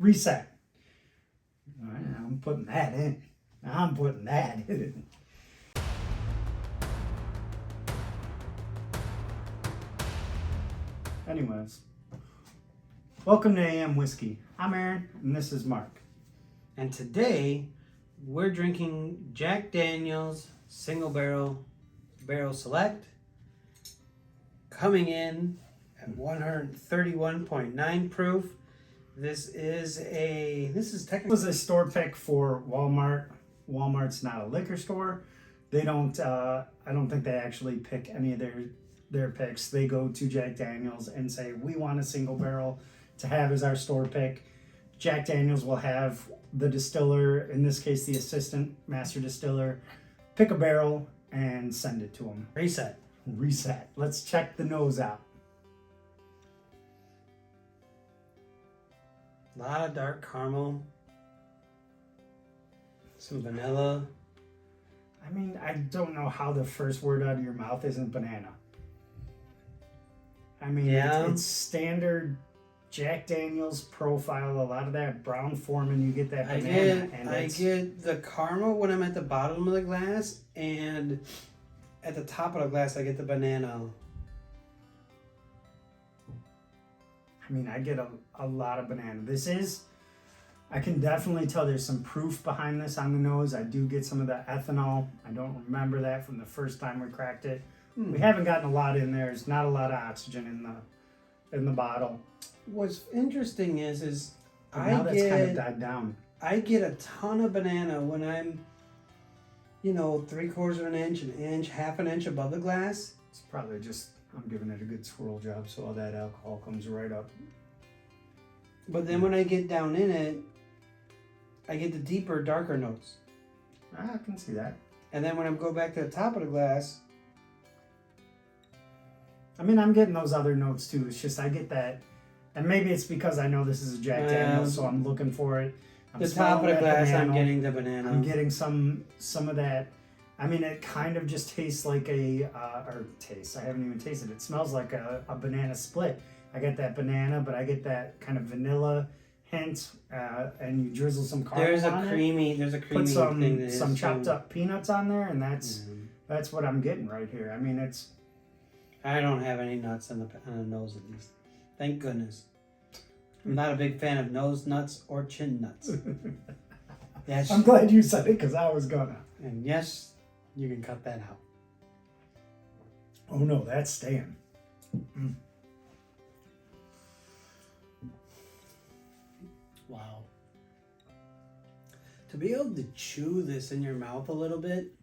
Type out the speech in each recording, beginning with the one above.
Reset. All right, I'm putting that in. I'm putting that in. Anyways, welcome to AM Whiskey. I'm Aaron, and this is Mark. And today, we're drinking Jack Daniel's Single Barrel Select, coming in at 131.9 proof. This is technically... It was a store pick for Walmart. Walmart's not a liquor store. They don't, I don't think they actually pick any of their picks. They go to Jack Daniel's and say, we want a single barrel to have as our store pick. Jack Daniel's will have the distiller, in this case the assistant master distiller, pick a barrel and send it to them. Reset. Let's check the nose out. A lot of dark caramel. Some vanilla. I mean, I don't know how the first word out of your mouth isn't banana. I mean, yeah. It's standard Jack Daniel's profile. A lot of that brown Foreman, you get that banana. I get the caramel when I'm at the bottom of the glass, and at the top of the glass, I get the banana. I mean, I get a lot of banana. I can definitely tell there's some proof behind this on the nose. I do get some of the ethanol. I don't remember that from the first time we cracked it. We haven't gotten a lot in there. There's not a lot of oxygen in the bottle. What's interesting is now that's kind of died down. I get a ton of banana when I'm, 3/4 of an inch, half an inch above the glass. It's probably just I'm giving it a good swirl job so all that alcohol comes right up. But then when I get down in it, I get the deeper, darker notes. I can see that. And then when I go back to the top of the glass, I mean, I'm getting those other notes too. It's just I get that, and maybe it's because I know this is a Jack Daniel's, so I'm looking for it. The top of the glass, banana. I'm getting the banana. I'm getting some of that. I mean, it kind of just tastes like I haven't even tasted it. It smells like a banana split. I get that banana, but I get that kind of vanilla hint, and you drizzle some caramel There's a on creamy Put some thing that some chopped up peanuts on there, and that's what I'm getting right here. I mean, it's... I don't have any nuts on the nose, at least. Thank goodness. I'm not a big fan of nose nuts or chin nuts. Yes. I'm glad you said it, because I was gonna. And yes, you can cut that out. Oh no, that's staying. Wow. To be able to chew this in your mouth a little bit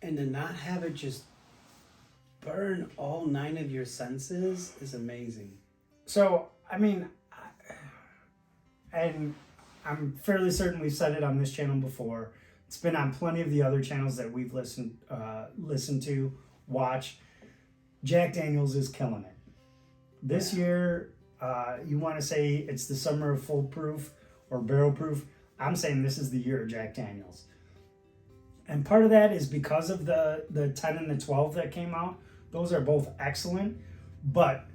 and to not have it just burn all 9 of your senses is amazing. So, I mean, and I'm fairly certain we've said it on this channel before. It's been on plenty of the other channels that we've listened to, watch. Jack Daniel's is killing it. This year, you want to say it's the summer of full proof or barrel proof. I'm saying this is the year of Jack Daniel's. And part of that is because of the 10 and the 12 that came out. Those are both excellent, but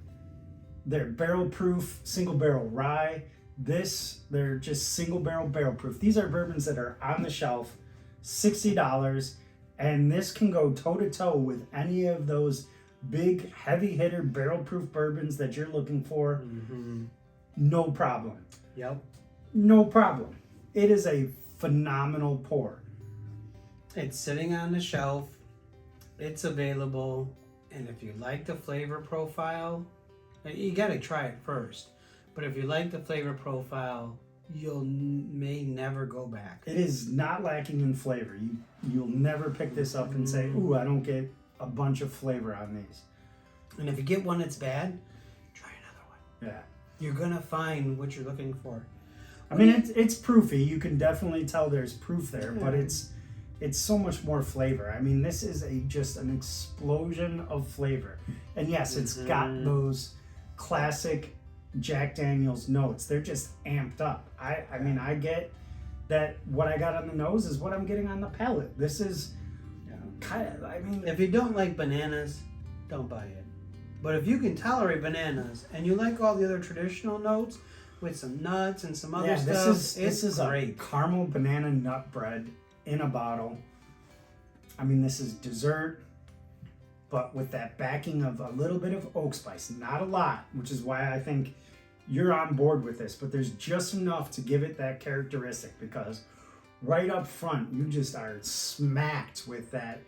they're barrel proof, single barrel rye. They're just single barrel proof. These are bourbons that are on the shelf, $60, and this can go toe to toe with any of those big heavy hitter barrel proof bourbons that you're looking for. No problem. Yep. No problem. It is a phenomenal pour. It's sitting on the shelf. It's available. And if you like the flavor profile, you got to try it first. But if you like the flavor profile, may never go back. It is not lacking in flavor. You'll never pick this up and say, ooh, I don't get a bunch of flavor on these. And if you get one that's bad, try another one. Yeah. You're going to find what you're looking for. I mean, it's proofy. You can definitely tell there's proof there, but it's so much more flavor. I mean, this is just an explosion of flavor. And yes, it's got those classic Jack Daniel's notes. They're just amped up. I mean, I get that what I got on the nose is what I'm getting on the palate. This is kind of, I mean... If you don't like bananas, don't buy it. But if you can tolerate bananas and you like all the other traditional notes, with some nuts and some other Yeah, stuff. this is great. a caramel banana nut bread in a bottle. I mean, this is dessert, but with that backing of a little bit of oak spice, not a lot, which is why I think you're on board with this, but there's just enough to give it that characteristic, because right up front, you just are smacked with that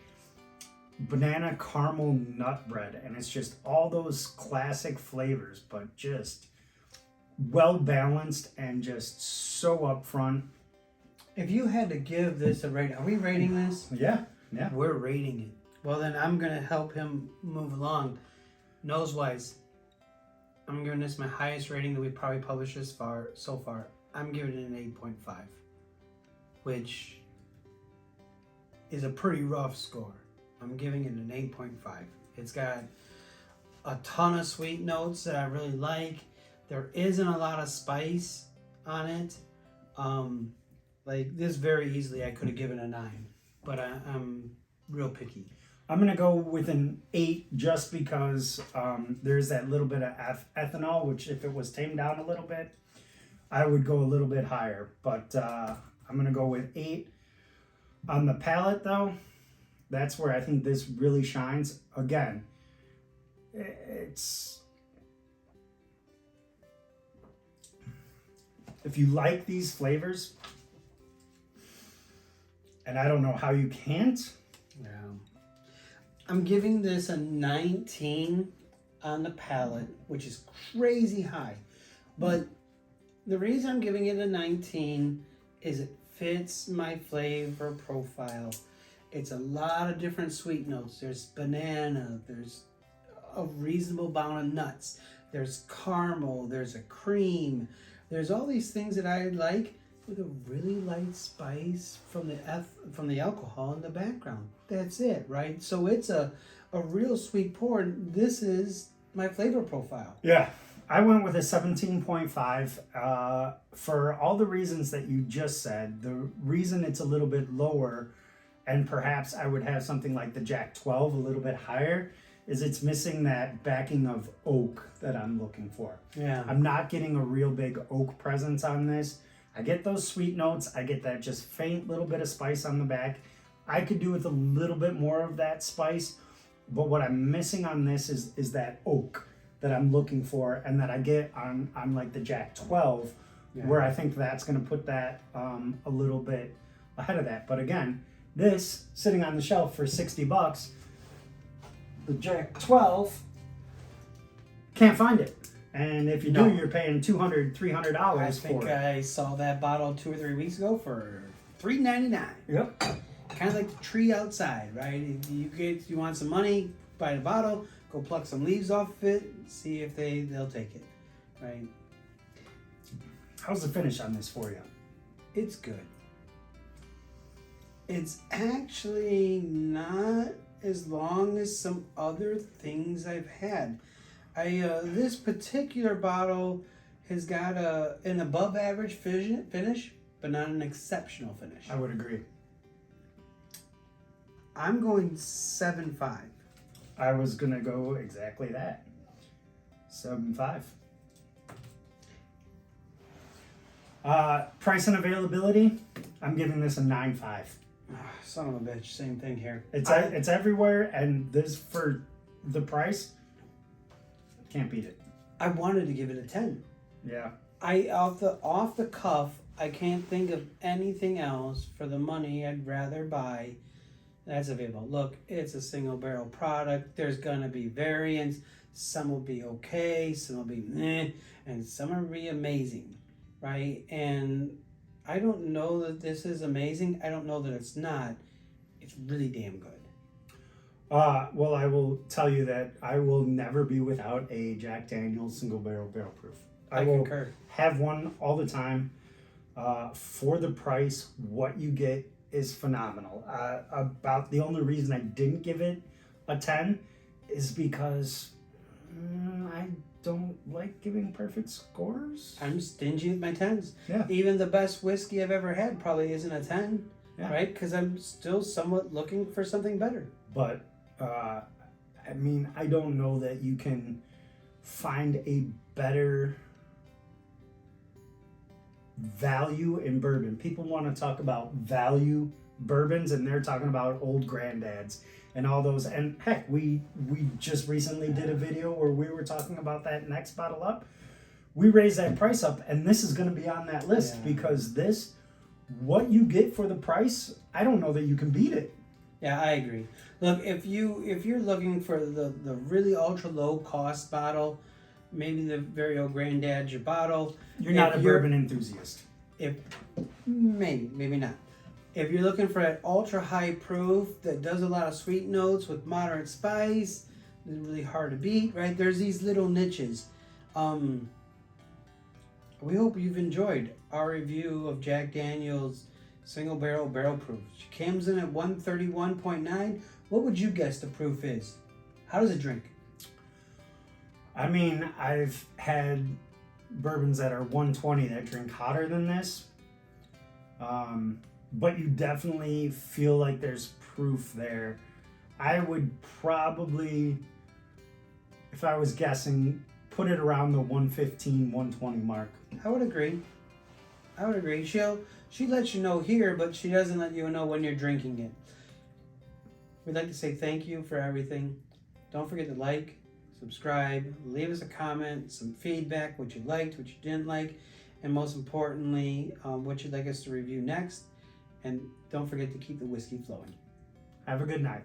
banana caramel nut bread, and it's just all those classic flavors, but just well balanced and just so upfront. If you had to give this a rating, are we rating this? Yeah. We're rating it. Well, then I'm going to help him move along. Nose-wise, I'm giving this my highest rating that we've probably published so far. I'm giving it an 8.5, which is a pretty rough score. I'm giving it an 8.5. It's got a ton of sweet notes that I really like. There isn't a lot of spice on it. Like this, very easily I could have given a 9, but I'm real picky. I'm gonna go with an 8 just because there's that little bit of ethanol, which if it was tamed down a little bit, I would go a little bit higher. But I'm gonna go with 8. On the palate though, that's where I think this really shines. Again, it's, if you like these flavors, and I don't know how you can't. Yeah. I'm giving this a 19 on the palate, which is crazy high. But the reason I'm giving it a 19 is it fits my flavor profile. It's a lot of different sweet notes. There's banana, there's a reasonable amount of nuts, there's caramel, there's a cream, there's all these things that I like, with a really light spice from the alcohol in the background. That's it, right? So it's a real sweet pour. This is my flavor profile. Yeah, I went with a 17.5 for all the reasons that you just said. The reason it's a little bit lower, and perhaps I would have something like the Jack 12 a little bit higher, is it's missing that backing of oak that I'm looking for. Yeah. I'm not getting a real big oak presence on this. I get those sweet notes. I get that just faint little bit of spice on the back. I could do with a little bit more of that spice, but what I'm missing on this is that oak that I'm looking for, and that I get on like the Jack 12, where I think that's going to put that a little bit ahead of that. But again, this sitting on the shelf for $60, the Jack 12, can't find it. And if you do, you're paying $200, $300 for it. I think I saw that bottle 2 or 3 weeks ago for $3.99. Yep. Kind of like the tree outside, right? You want some money, buy the bottle, go pluck some leaves off of it, see if they'll take it, right? How's the finish on this for you? It's good. It's actually not as long as some other things I've had. This particular bottle has got an above average finish, but not an exceptional finish. I would agree. I'm going 7.5. I was going to go exactly that. 7.5. Price and availability, I'm giving this a 9.5. Son of a bitch, same thing here. It's everywhere, and this, for the price, can't beat it. I wanted to give it a 10. Yeah. Off the cuff, I can't think of anything else for the money I'd rather buy that's available. Look, it's a single barrel product. There's gonna be variants. Some will be okay, some will be meh, and some will be amazing, right? And I don't know that this is amazing. I don't know that it's not. It's really damn good. Well, I will tell you that I will never be without a Jack Daniel's single barrel proof. I will concur. have one all the time. For the price, what you get is phenomenal. About the only reason I didn't give it a 10 is because I don't like giving perfect scores. I'm stingy with my 10s. Yeah. Even the best whiskey I've ever had probably isn't a 10, right? Because I'm still somewhat looking for something better. But, I mean, I don't know that you can find a better value in bourbon. People want to talk about value bourbons, and they're talking about old granddads and all those. And heck, we just recently did a video where we were talking about that next bottle up. We raised that price up, and this is going to be on that list because this, what you get for the price, I don't know that you can beat it. Yeah, I agree. Look, if you're looking for the really ultra low cost bottle, maybe the very old granddad's your bottle. You're not a bourbon enthusiast. If maybe not. If you're looking for an ultra high proof that does a lot of sweet notes with moderate spice, it's really hard to beat, right? There's these little niches. We hope you've enjoyed our review of Jack Daniel's single barrel proof. She comes in at 131.9. What would you guess the proof is? How does it drink? I mean, I've had bourbons that are 120 that drink hotter than this. But you definitely feel like there's proof there. I would probably, if I was guessing, put it around the 115, 120 mark. I would agree. She lets you know here, but she doesn't let you know when you're drinking it. We'd like to say thank you for everything. Don't forget to like, subscribe, leave us a comment, some feedback, what you liked, what you didn't like, and most importantly, what you'd like us to review next. And don't forget to keep the whiskey flowing. Have a good night.